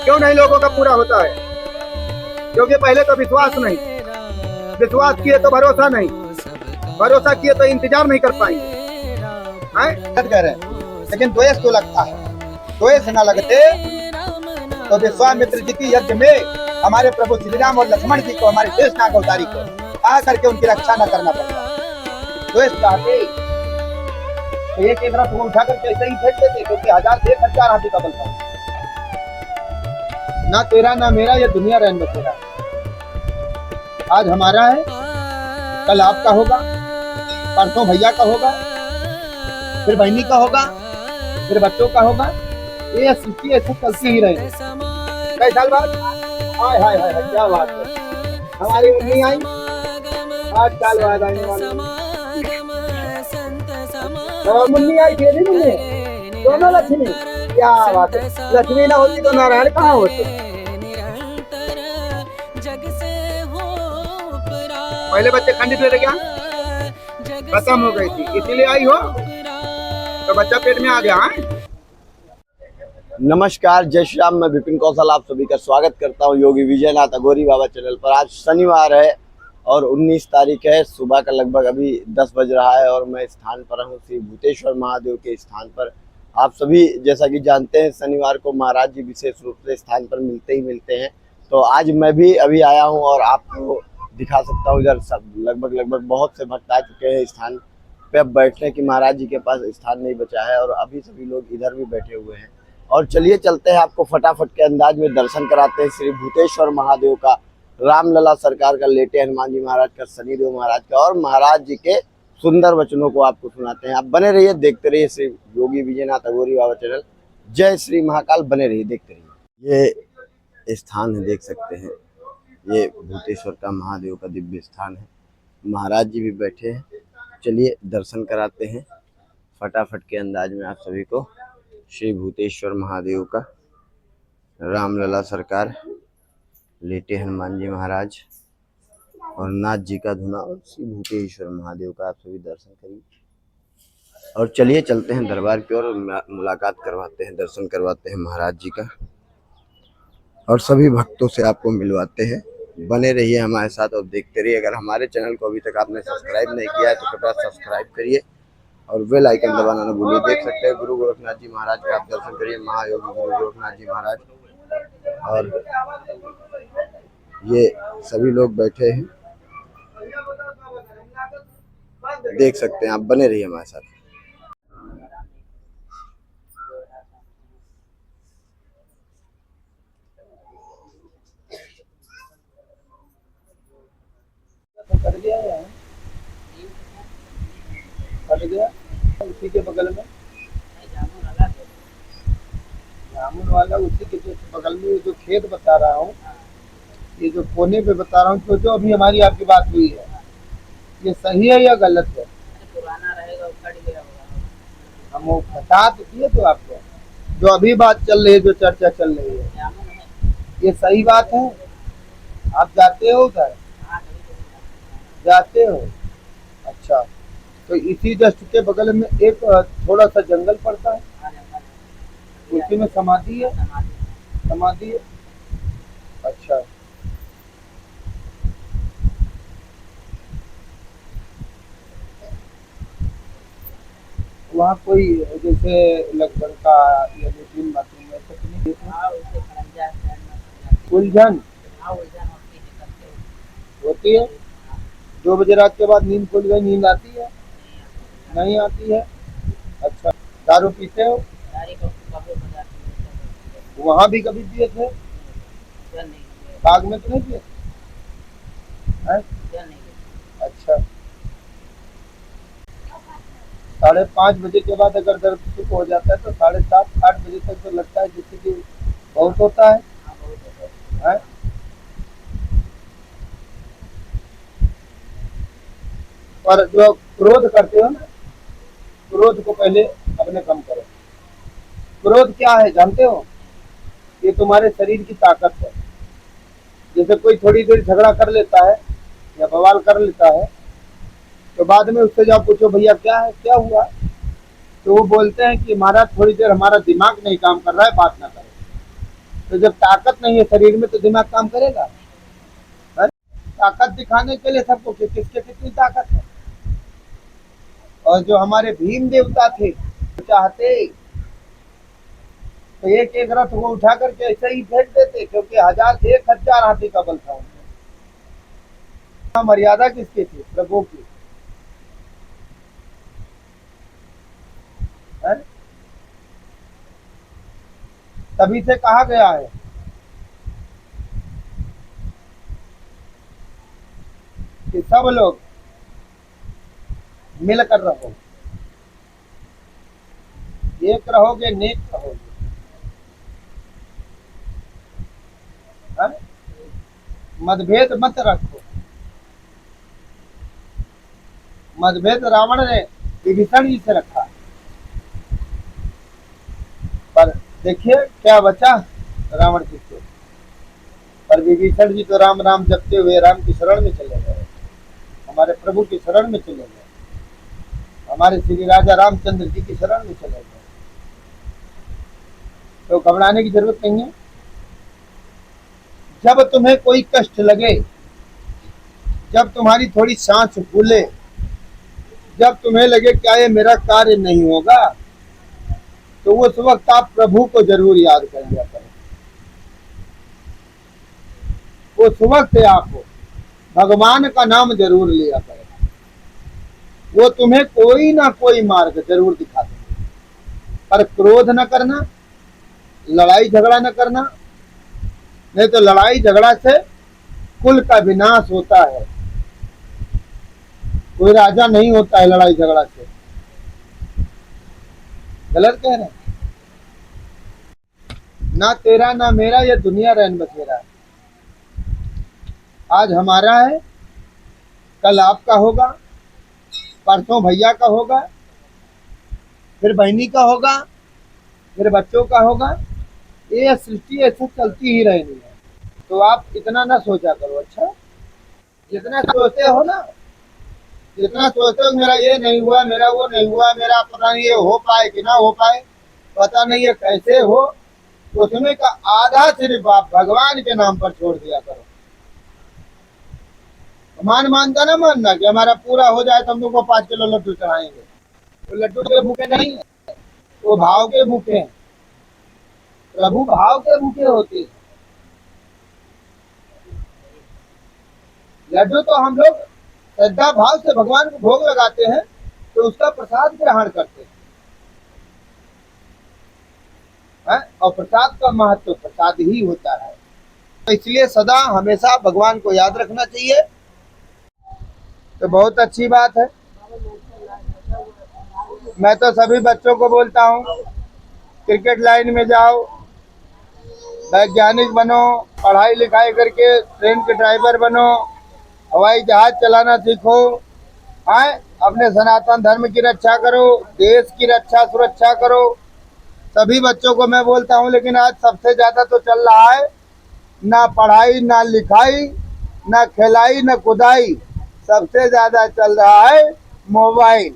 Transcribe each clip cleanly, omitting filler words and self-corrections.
क्यों नहीं लोगों का पूरा होता है? क्योंकि पहले तो विश्वास नहीं, विश्वास किए तो भरोसा नहीं, भरोसा किए तो इंतजार नहीं कर पाएंगे। हैं? कह रहे हैं, लेकिन द्वेष तो लगता है। द्वेष न लगते तो विश्वामित्र जी की यज्ञ में हमारे प्रभु श्री राम और लक्ष्मण जी को, हमारे शेष नाग अवतारी को आ करके उनकी रक्षा न करना पड़ता। द्वेष चाहते तो एक एक रथ को उठा करके ऐसे ही फेंक देते, क्योंकि 1000 हाथी का बल था। ना तेरा ना मेरा, ये दुनिया रहन बसेरा। आज हमारा है, कल आपका होगा, परसों भैया का होगा, फिर बहनी का होगा, फिर बच्चों का होगा। ये सृष्टि ऐसे चलती ही रहेगी। कई साल बाद हाय हाय हाय हाय, क्या बात है, हमारी मुन्नी आई, 8 साल बाद आने वाली और मुन्नी आई थी नहीं, मुन्नी दोनों लक्ष्मी। क्या बात है, लक्ष्मी ना होती तो नारायण कहाँ होते? पहले बच्चे खंडित हुए थे क्या? खत्म हो गई थी, इसीलिए आई हो तो बच्चा पेट में आ गया है। नमस्कार, जय श्री राम। मैं विपिन कौशल आप सभी का स्वागत करता हूं योगी विजयनाथ अघोरी बाबा चैनल पर। आज शनिवार है और 19 तारीख है। सुबह का लगभग अभी 10 बज रहा है और मैं स्थान पर हूं श्री भूतेश्वर महादेव के स्थान पर। आप सभी जैसा कि जानते हैं, शनिवार को महाराज जी विशेष रूप से स्थान पर मिलते ही मिलते हैं। तो आज मैं भी अभी आया हूँ और आपको दिखा सकता हूँ। इधर सब लगभग बहुत से भक्त आ चुके हैं स्थान पे। अब बैठने की महाराज जी के पास स्थान नहीं बचा है और अभी सभी लोग इधर भी बैठे हुए हैं। और चलिए चलते हैं, आपको फटाफट के अंदाज में दर्शन कराते हैं श्री भूतेश्वर महादेव का, रामलला सरकार का, लेटे हनुमान जी महाराज का, शनिदेव महाराज का और महाराज जी के सुंदर वचनों को आपको सुनाते हैं। आप बने रहिए, देखते रहिए श्री योगी विजयनाथ अघोरी बाबा चैनल। जय श्री महाकाल, बने रहिए, देखते रहिए। ये स्थान है, देख सकते हैं, ये भूतेश्वर का महादेव का दिव्य स्थान है। महाराज जी भी बैठे हैं। चलिए दर्शन कराते हैं फटाफट के अंदाज में आप सभी को श्री भूतेश्वर महादेव का, रामलला सरकार, लेटे हनुमान जी महाराज और नाथ जी का धुना और श्री भूतेश्वर महादेव का आप सभी दर्शन करिए। और चलिए चलते हैं दरबार की ओर, मुलाकात करवाते हैं, दर्शन करवाते हैं महाराज जी का और सभी भक्तों से आपको मिलवाते हैं। बने रहिए हमारे साथ और देखते रहिए। अगर हमारे चैनल को अभी तक आपने सब्सक्राइब नहीं किया है तो कृपया सब्सक्राइब करिए और बेल आइकन दबाना न भूलिए। देख सकते हैं गुरु गोरखनाथ जी महाराज का आप दर्शन करिए, महायोगी गुरु गोरखनाथ जी महाराज। और ये सभी लोग बैठे हैं, देख सकते हैं आप। बने रहिए हमारे साथ। कट गया उसी के बगल में जामुन वाला, उसी के जो बगल में जो खेत बता रहा हूँ, ये जो कोने पे बता रहा हूँ, तो जो अभी हमारी आपकी बात हुई है, ये सही है या गलत है? पुराना रहेगा, कट गया होगा। हम वो बता तो दिए तो आपको, जो अभी बात चल रही है, जो चर्चा चल रही है, ये सही बात है? आप जाते हो उधर? जाते हो? अच्छा, तो इसी जस्ट के बगल में एक थोड़ा सा जंगल पड़ता है, उसी में समाधि है। समाधि है, अच्छा। वहाँ कोई जैसे लगभग का या लेट्रिन बाथरूम ऐसा तो नहीं है? उलझन होती है? 2 बजे रात के बाद नींद खुल गई, नींद आती है? नहीं आती है? अच्छा, दारू पीते हो? वहाँ भी कभी पिए थे? बाग में तो नहीं पिए? अच्छा, 5:30 बजे के बाद अगर दर्द शुरू हो जाता है तो 7:30-8 बजे तक तो लगता है जैसे कि बहुत होता है? और जो क्रोध करते हो ना, क्रोध को पहले अपने कम करो। क्रोध क्या है जानते हो? ये तुम्हारे शरीर की ताकत है। जैसे कोई थोड़ी देर झगड़ा कर लेता है या बवाल कर लेता है, तो बाद में उससे जाओ पूछो, भैया क्या है, क्या हुआ? तो वो बोलते हैं कि महाराज थोड़ी देर हमारा दिमाग नहीं काम कर रहा है, बात ना करें। तो जब ताकत नहीं है शरीर में तो दिमाग काम करेगा? है? ताकत दिखाने के लिए सबको किसके कितनी ताकत है। और जो हमारे भीम देवता थे चाहते तो एक एक रथ को उठा करके ऐसे ही फेंक देते, क्योंकि 1000 हाथी का बल था उनका। मर्यादा किसकी थी? प्रभु की। है? तभी से कहा गया है कि सब लोग मिलकर रहो, एक रहोगे नेक रहोगे। है? मतभेद मत रखो। मतभेद रावण ने विभीषण जी से रखा, पर देखिए क्या बचा रावण जी से। पर विभीषण जी तो राम राम जपते हुए राम की शरण में चले गए, हमारे प्रभु की शरण में चले गए, हमारे श्री राजा रामचंद्र जी की शरण में चले गए। तो घबराने की जरूरत नहीं है। जब तुम्हें कोई कष्ट लगे, जब तुम्हारी थोड़ी सांस फूले, जब तुम्हें लगे क्या ये मेरा कार्य नहीं होगा, तो उस वक्त आप प्रभु को जरूर याद कर लिया करें। उस वक्त आप भगवान का नाम जरूर लिया करें। वो तुम्हें कोई ना कोई मार्ग जरूर दिखा देंगे। पर क्रोध न करना, लड़ाई झगड़ा न करना, नहीं तो लड़ाई झगड़ा से कुल का विनाश होता है। कोई राजा नहीं होता है लड़ाई झगड़ा से। गलत कह रहे हैं? ना तेरा ना मेरा ये दुनिया रैन बसेरा है। आज हमारा है, कल आपका होगा, परसों भैया का होगा, फिर बहनी का होगा, फिर बच्चों का होगा। ये सृष्टि ऐसे चलती ही रहनी है। तो आप इतना ना सोचा करो। अच्छा, जितना सोचते हो ना, जितना सोचते हो मेरा ये नहीं हुआ, मेरा वो नहीं हुआ, मेरा पता नहीं ये हो पाए कि ना हो पाए, पता नहीं ये कैसे हो, उसमें का आधा सिर्फ आप भगवान के नाम पर छोड़ दिया करो। मानता ना मानना कि हमारा पूरा हो जाए तो हम लोग को 5 किलो लड्डू चढ़ाएंगे। तो लड्डू के भूखे नहीं है, वो भाव के भूखे हैं। प्रभु भाव के भूखे होते हैं। लड्डू तो हम लोग श्रद्धा भाव से भगवान को भोग लगाते हैं, तो उसका प्रसाद ग्रहण करते हैं। और प्रसाद का महत्व प्रसाद ही होता है। तो इसलिए सदा हमेशा भगवान को याद रखना चाहिए। तो बहुत अच्छी बात है। मैं तो सभी बच्चों को बोलता हूँ, क्रिकेट लाइन में जाओ, वैज्ञानिक बनो, पढ़ाई लिखाई करके ट्रेन के ड्राइवर बनो, हवाई जहाज चलाना सीखो। आए अपने सनातन धर्म की रक्षा करो, देश की रक्षा सुरक्षा करो। सभी बच्चों को मैं बोलता हूँ। लेकिन आज सबसे ज्यादा तो चल रहा है ना पढ़ाई ना लिखाई ना खिलाई ना कुदाई, सबसे ज्यादा चल रहा है मोबाइल।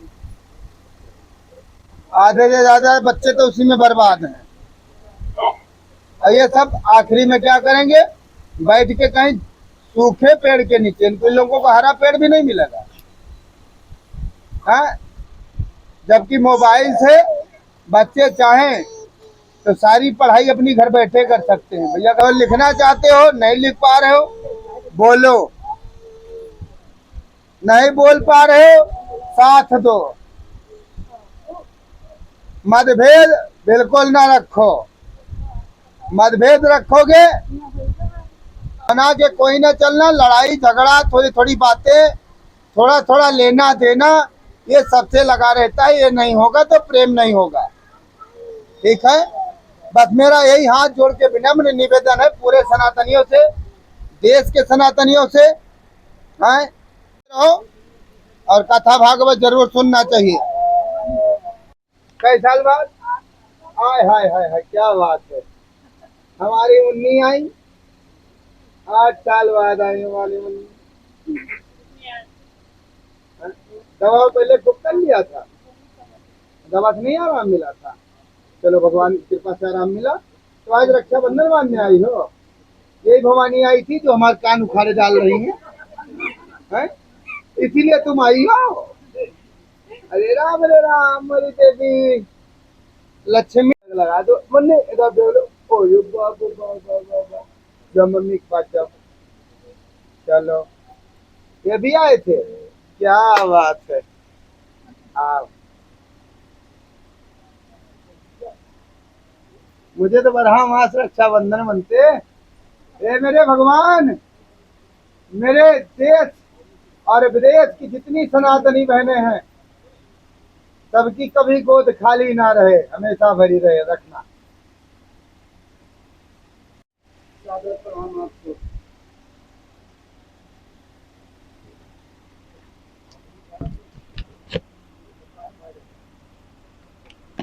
आधे से ज्यादा बच्चे तो उसी में बर्बाद हैं। और ये सब आखिरी में क्या करेंगे? बैठ के कहीं सूखे पेड़ के नीचे। इन लोगों को हरा पेड़ भी नहीं मिलेगा। हाँ, जबकि मोबाइल से बच्चे चाहें तो सारी पढ़ाई अपनी घर बैठे कर सकते हैं। भैया अगर लिखना चाहते हो, नहीं लिख पा रहे हो, बोलो। नहीं बोल पा रहे हो, साथ दो। मतभेद बिल्कुल ना रखो। मतभेद रखोगे बना के कोई ना चलना। लड़ाई झगड़ा, थोड़ी थोड़ी बातें, थोड़ा थोड़ा लेना देना, ये सबसे लगा रहता है। ये नहीं होगा तो प्रेम नहीं होगा। ठीक है? बस मेरा यही हाथ जोड़ के विनम्र निवेदन है पूरे सनातनियों से, देश के सनातनियों से। हैं? और कथा भागवत जरूर सुनना चाहिए। कई साल बाद? हाय हाय हाय हाय, क्या बात है। हमारी मुन्नी आई 8 साल बाद आई हमारी मुन्नी। दवा पहले खूब कर लिया था, दवा से नहीं आराम मिला था। चलो भगवान की कृपा से आराम मिला। तो आज रक्षाबंधन मानने आई हो? यही भवानी आई थी जो हमारे कान उखाड़े डाल रही है, हैं? इसीलिए तुम आई हो? अरे राम मेरी देवी लक्ष्मी लगा दो मन्ने इधर दे लो। ओ यो बाबू बाबा बाबा जब मम्मी के पास जाओ। चलो ये भी आए थे, क्या बात है। हाँ मुझे तो बरहा मास रक्षाबंधन बनते। ए मेरे भगवान, मेरे देश और विदेश की जितनी सनातनी बहनें हैं सबकी कभी गोद खाली ना रहे, हमेशा भरी रहे रखना। सादर प्रणाम आपको।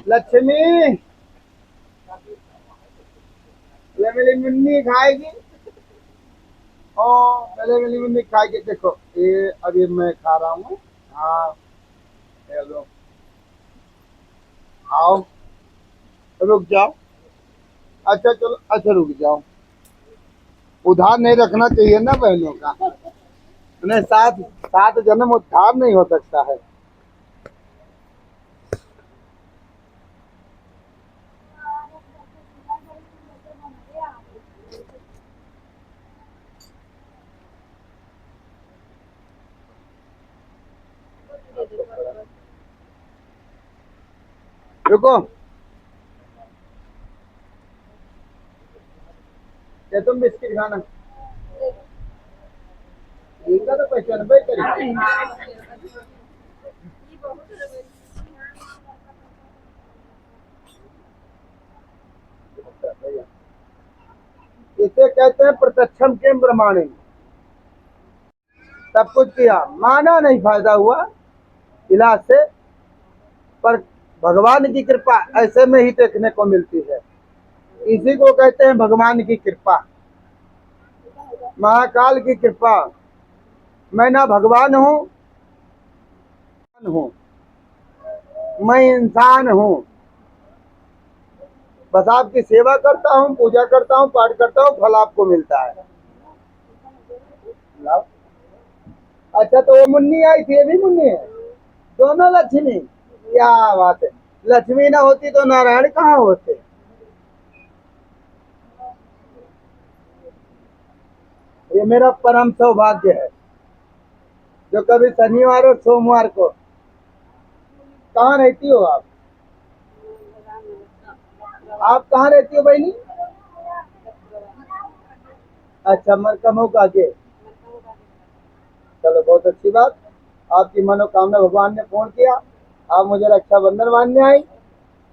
लक्ष्मी ये मेरी मुन्नी खाएगी। ओ पहले मेरी मुन्नी खाएगी। देखो ये अभी मैं खा रहा हूँ। हाँ ये लो, आओ रुक जाओ। अच्छा चलो, अच्छा रुक जाओ। उधार नहीं रखना चाहिए ना बहनों का, उन्हें सात सात जन्म उद्धार नहीं हो सकता है। रुको, ये तुम बिस्किट खाना, इनका तो 95 करीब। इसे कहते हैं प्रत्यक्षम के प्रमाणे। सब कुछ किया, माना नहीं फायदा हुआ इलाज से, पर भगवान की कृपा ऐसे में ही देखने को मिलती है। इसी को कहते हैं भगवान की कृपा, महाकाल की कृपा। मैं ना भगवान हूँ मैं इंसान हूँ, बस आपकी सेवा करता हूँ, पूजा करता हूँ, पाठ करता हूँ, फल आपको मिलता है। लाओ। अच्छा तो वो मुन्नी आई थी, ये भी मुन्नी है, दोनों लक्ष्मी। क्या बात है, लक्ष्मी ना होती तो नारायण कहाँ होते। ये मेरा परम सौभाग्य है जो कभी शनिवार और सोमवार को। कहाँ रहती हो आप? आप कहाँ रहती हो बहनी? अच्छा मरकमों का आगे। चलो बहुत अच्छी बात, आपकी मनोकामना भगवान ने पूर्ण किया। आप मुझे रक्षाबंधन मानने आई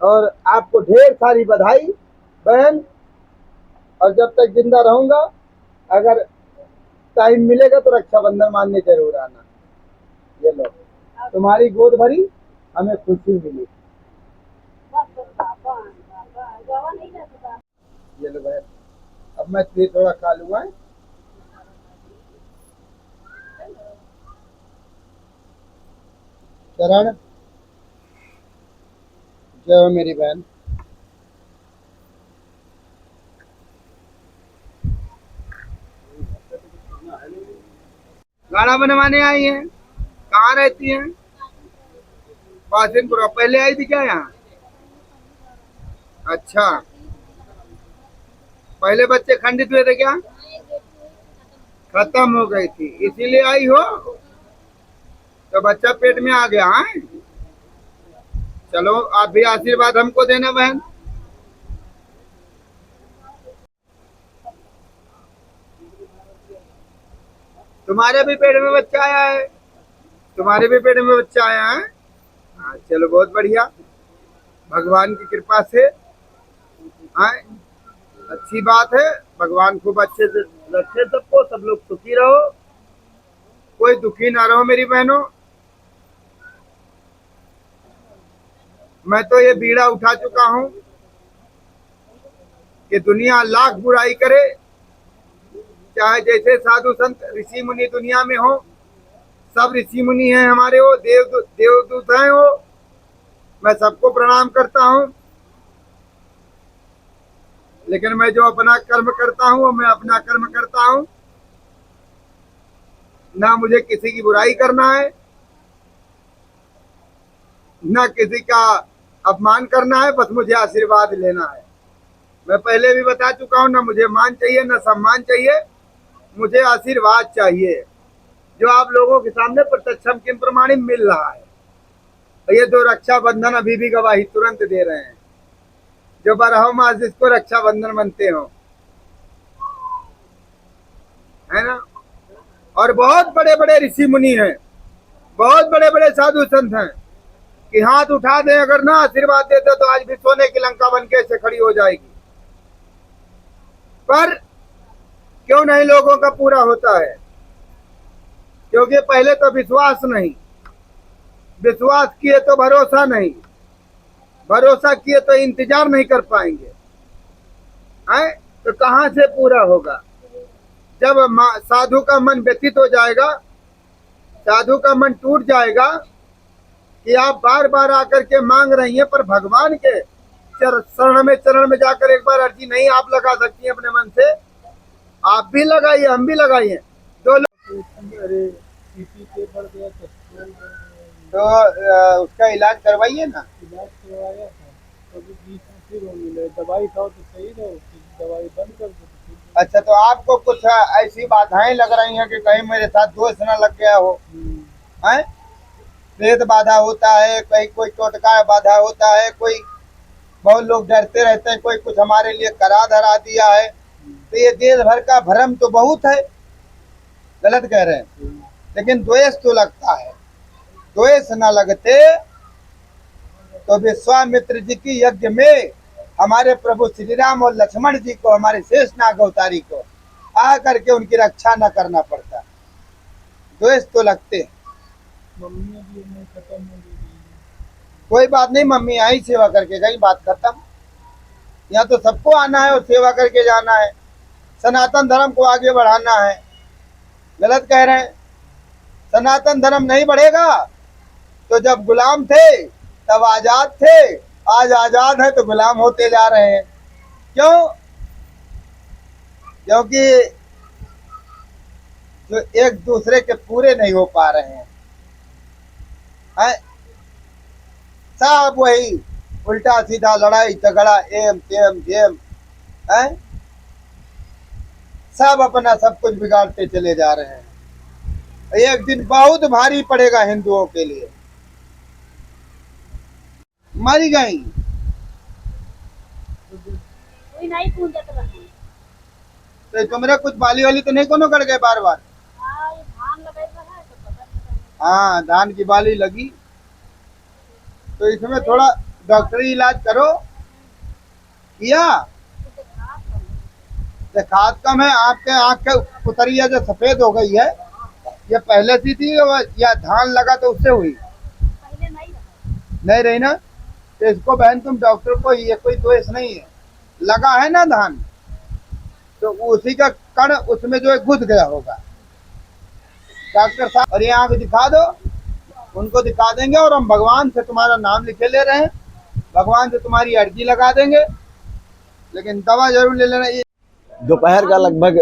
और आपको ढेर सारी बधाई बहन। और जब तक जिंदा रहूंगा, अगर टाइम मिलेगा तो रक्षाबंधन मानने जरूर आना। ये लो, तुम्हारी गोद भरी, हमें खुशी मिली। ये लो बहन, अब मैं फिर थोड़ा खा लूंगा। चरण जय हो मेरी बहन। गाड़ा बनवाने आई हैं, कहाँ रहती हैं? बासिनपुरा, पहले आई थी क्या यहाँ? अच्छा, पहले बच्चे खंडित हुए थे क्या? खत्म हो गई थी इसीलिए आई हो? तो बच्चा पेट में आ गया है। चलो आप भी आशीर्वाद हमको देना बहन। तुम्हारे भी पेट में बच्चा आया है? तुम्हारे भी पेट में बच्चा आया है? हाँ चलो बहुत बढ़िया, भगवान की कृपा से। हाँ अच्छी बात है, भगवान खूब अच्छे से रखे सबको, सब लोग सुखी रहो, कोई दुखी ना रहो मेरी बहनों। मैं तो ये बीड़ा उठा चुका हूँ कि दुनिया लाख बुराई करे, चाहे जैसे साधु संत ऋषि मुनि दुनिया में हो, सब ऋषि मुनि हैं हमारे, वो देवदूत हैं वो, मैं सबको प्रणाम करता हूँ। लेकिन मैं जो अपना कर्म करता हूँ वो मैं अपना कर्म करता हूँ। ना मुझे किसी की बुराई करना है, ना किसी का अपमान करना है, बस मुझे आशीर्वाद लेना है। मैं पहले भी बता चुका हूँ, ना मुझे मान चाहिए ना सम्मान चाहिए, मुझे आशीर्वाद चाहिए, जो आप लोगों के सामने प्रत्यक्षम किम प्रमाणित मिल रहा है। ये जो रक्षाबंधन अभी भी गवाही तुरंत दे रहे हैं, जो 12 मास जिसको रक्षाबंधन मनते हो, है ना। और बहुत बड़े बड़े ऋषि मुनि हैं, बहुत बड़े बड़े साधु संत हैं कि हाथ उठा दें अगर ना आशीर्वाद देते तो आज भी सोने की लंका बन के ऐसे खड़ी हो जाएगी। पर क्यों नहीं लोगों का पूरा होता है? क्योंकि पहले तो विश्वास नहीं, विश्वास किए तो भरोसा नहीं, भरोसा किए तो इंतजार नहीं कर पाएंगे, है तो कहां से पूरा होगा? जब साधु का मन व्यथित हो जाएगा, साधु का मन टूट जाएगा कि आप बार बार आकर के मांग रही हैं, पर भगवान के चरण में जाकर एक बार अर्जी नहीं आप लगा सकती हैं अपने मन से। आप भी लगाइए, हम भी लगाइए, दो लोग तो उसका इलाज करवाइए ना। इलाज करवाया था, कभी बीच में फिर वो मिले, दवाई खाओ तो सही रहो, फिर दवाई बंद कर दो। अच्छा, तो आपको कुछ ऐसी बाधाएं लग रही हैं कि कहीं मेरे साथ दोष न लग गया हो? हैं? प्रेत बाधा होता है, कहीं कोई टोटका बाधा होता है, कोई बहुत लोग डरते रहते हैं, कोई कुछ हमारे लिए करा धरा दिया है। तो ये देश भर का भ्रम तो बहुत है, गलत कह रहे हैं, लेकिन द्वेष तो लगता है। द्वेष न लगते तो विश्वामित्र जी की यज्ञ में हमारे प्रभु श्री राम और लक्ष्मण जी को, हमारे शेष नाग अवतारी को आ करके उनकी रक्षा न करना पड़ता। द्वेष तो लगते। मम्मी भी हमें खत्म हो गई। कोई बात नहीं, मम्मी आई सेवा करके गई, बात खत्म। यहाँ तो सबको आना है और सेवा करके जाना है, सनातन धर्म को आगे बढ़ाना है। गलत कह रहे हैं, सनातन धर्म नहीं बढ़ेगा तो जब गुलाम थे तब आजाद थे, आज आजाद है तो गुलाम होते जा रहे हैं। क्यों? क्योंकि जो एक दूसरे के पूरे नहीं हो पा रहे हैं, सब वही उल्टा सीधा लड़ाई झगड़ा, एम तेम जेम, सब अपना सब कुछ बिगाड़ते चले जा रहे हैं। एक दिन बहुत भारी पड़ेगा हिंदुओं के लिए। मरी गई कोई नहीं पूछत रही। तो तुमरे कुछ बाली वाली तो नहीं कोनो कर गए बार बार? हाँ, ये धान लगाई है तो पता नहीं। हाँ, धान की बाली लगी, तो इसमें थोड़ा डॉक्टरी इलाज करो। किया तो खाद कम है, आपके आँख के पुतरिया जो सफेद हो गई है, ये पहले से थी या धान लगा तो उससे हुई? पहले नहीं रहा। नहीं रही ना, तो इसको बहन तुम डॉक्टर को, ये कोई दोष नहीं है, लगा है ना धान तो उसी का कण उसमें जो है घुस गया होगा। डॉक्टर साहब और ये आँख दिखा दो, उनको दिखा देंगे और हम भगवान से तुम्हारा नाम लिखे ले रहे हैं, भगवान से तुम्हारी अर्जी लगा देंगे, लेकिन दवा जरूर ले लेना। ये दोपहर का लगभग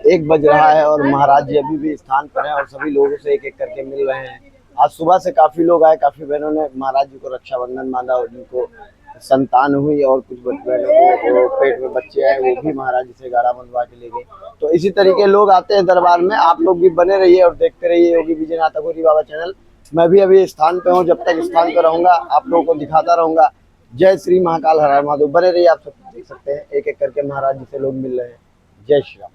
1 बज रहा है और महाराज जी अभी भी स्थान पर हैं और सभी लोगों से एक एक करके मिल रहे हैं। आज सुबह से काफी लोग आए, काफी बहनों ने महाराज जी को रक्षाबंधन बांधा और जिनको संतान हुई और कुछ बहनों को पेट में बच्चे आए वो भी महाराज जी से गाड़ा बंधवा के ले गए। तो इसी तरीके लोग आते हैं दरबार में। आप लोग भी बने रहिए और देखते रहिए योगी विजयनाथ अघोरी बाबा चैनल। मैं भी अभी स्थान पे हूँ, जब तक स्थान पे रहूंगा आप लोगों को दिखाता रहूंगा। जय श्री महाकाल हर हर महादेव। बने रहिए, आप सब देख सकते हैं एक एक करके महाराज जी से लोग मिल रहे हैं। जय श्री राम।